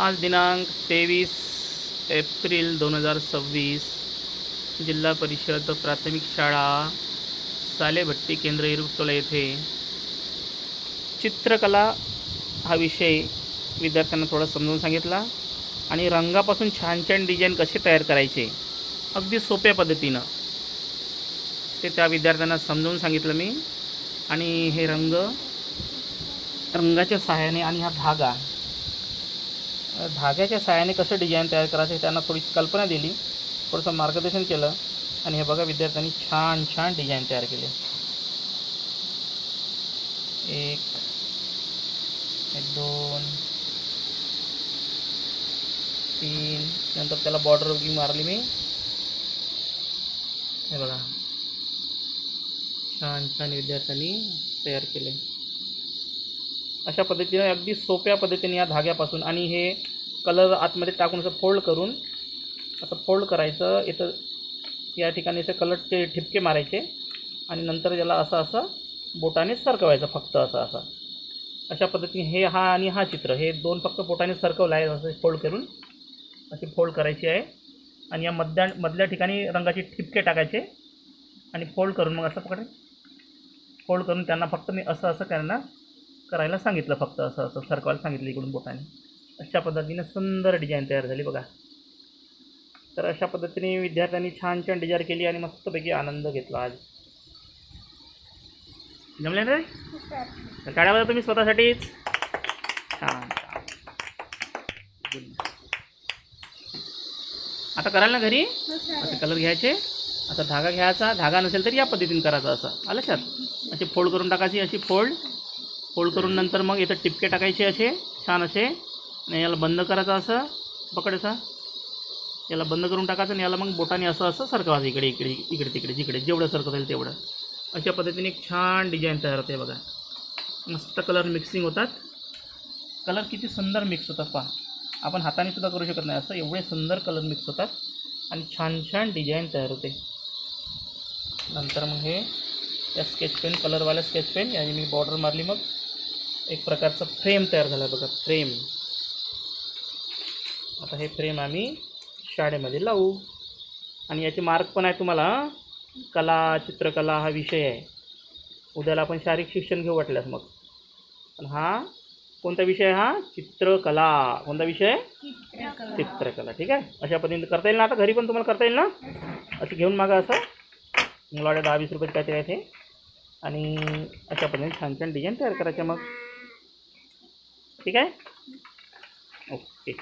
आज दिनांक 23 एप्रिल 2026 जिल्हा परिषद प्राथमिक शाळा सालेभट्टी केंद्र इरुक्टोला येथे चित्रकला हा विषय विद्यार्थ्यांना थोडा समजून सांगितला आणि रंगापासून छान छान डिझाईन कसे तयार करायचे अगदी सोप्या पद्धतीनं ते त्या विद्यार्थ्यांना समजावून सांगितलं मी. आणि हे रंगाच्या सहाय्याने आणि हा धाग्याच्या सहाय्याने कसं डिझाईन तयार करायचं हे त्यांना थोडीशी कल्पना दिली, थोडंसं मार्गदर्शन केलं. आणि हे बघा विद्यार्थ्यांनी छान छान डिझाईन तयार केले. एक 2 3 नंतर त्याला बॉर्डर वगैरे मारली मी. हे बघा छान छान विद्यार्थ्यांनी तयार केले. अशा पद्धतीने अगदी सोप्या पद्धतीने या धाग्यापासून आणि हे कलर आतमध्ये टाकून असं फोल्ड करायचं. इथं या ठिकाणी असं कलर ते ठिपके मारायचे आणि नंतर याला असं बोटाने सरकवायचं फक्त असं. अशा पद्धतीने हे आणि हा चित्र हे दोन फक्त बोटाने सरकवलं आहे. असं फोल्ड करून असे फोल्ड करायची आहे आणि या मधल्या ठिकाणी रंगाचे ठिपके टाकायचे आणि फोल्ड करून मग असं फोल्ड करून त्यांना फक्त मी असं त्यांना करायला सांगितलं, फक्त असं सरकवायला सांगितलं इकडून बोटाने. अशा पद्धतीने सुंदर डिझाईन तयार झाली बघा. तर अशा पद्धतीने विद्यार्थ्यांनी छान छान डिझाईन केली आणि मस्तपैकी आनंद घेतला. आज जमले ना रे? तर काढा तुम्ही स्वतःसाठीच. छान. आता कराल ना घरी? असे कलर घ्यायचे, असा धागा घ्यायचा, धागा नसेल तर या पद्धतीने करायचा. असं आलं लक्षात? असे फोल्ड करून टाकायची, अशी फोल्ड करून नंतर मग इथं टिपके टाकायचे असे छान असे आणि याला बंद करायचं. असं पकडायचा, याला बंद करून टाकायचं आणि याला मग बोटाने असं सरकवायचं इकडे तिकडे जिकडे जेवढं सरकता येईल तेवढं. अशा पद्धतीने एक छान डिझाईन तयार होते बघा. मस्त कलर मिक्सिंग होतात. कलर किती सुंदर मिक्स होतात पहा. आपण हाताने सुद्धा करू शकत नाही असं, एवढे सुंदर कलर मिक्स होतात आणि छान छान डिझाईन तयार होते. नंतर मग हे या स्केच पेन, कलरवाल्या स्केच पेन याने मी बॉर्डर मारली. मग एक प्रकारचं फ्रेम तयार झाला बघा, फ्रेम. आता हे फ्रेम आम्ही शाळेमध्ये लावू आणि याचे मार्क पण आहे तुम्हाला. चित्रकला हा विषय आहे. उद्याला आपण शारीरिक शिक्षण घेऊ वाटल्यास मग. पण हा कोणता विषय आहे? हा चित्रकला. कोणता विषय? चित्रकला. ठीक आहे. अशा पद्धतीने करता येईल ना? आता घरी पण तुम्हाला करता येईल ना? असं घेऊन मागा असं मला 10-20 रुपये काहीतरी आहे ते. आणि अशा पद्धतीने छान छान डिझाईन तयार करायच्या मग. ठीक आहे. ओके.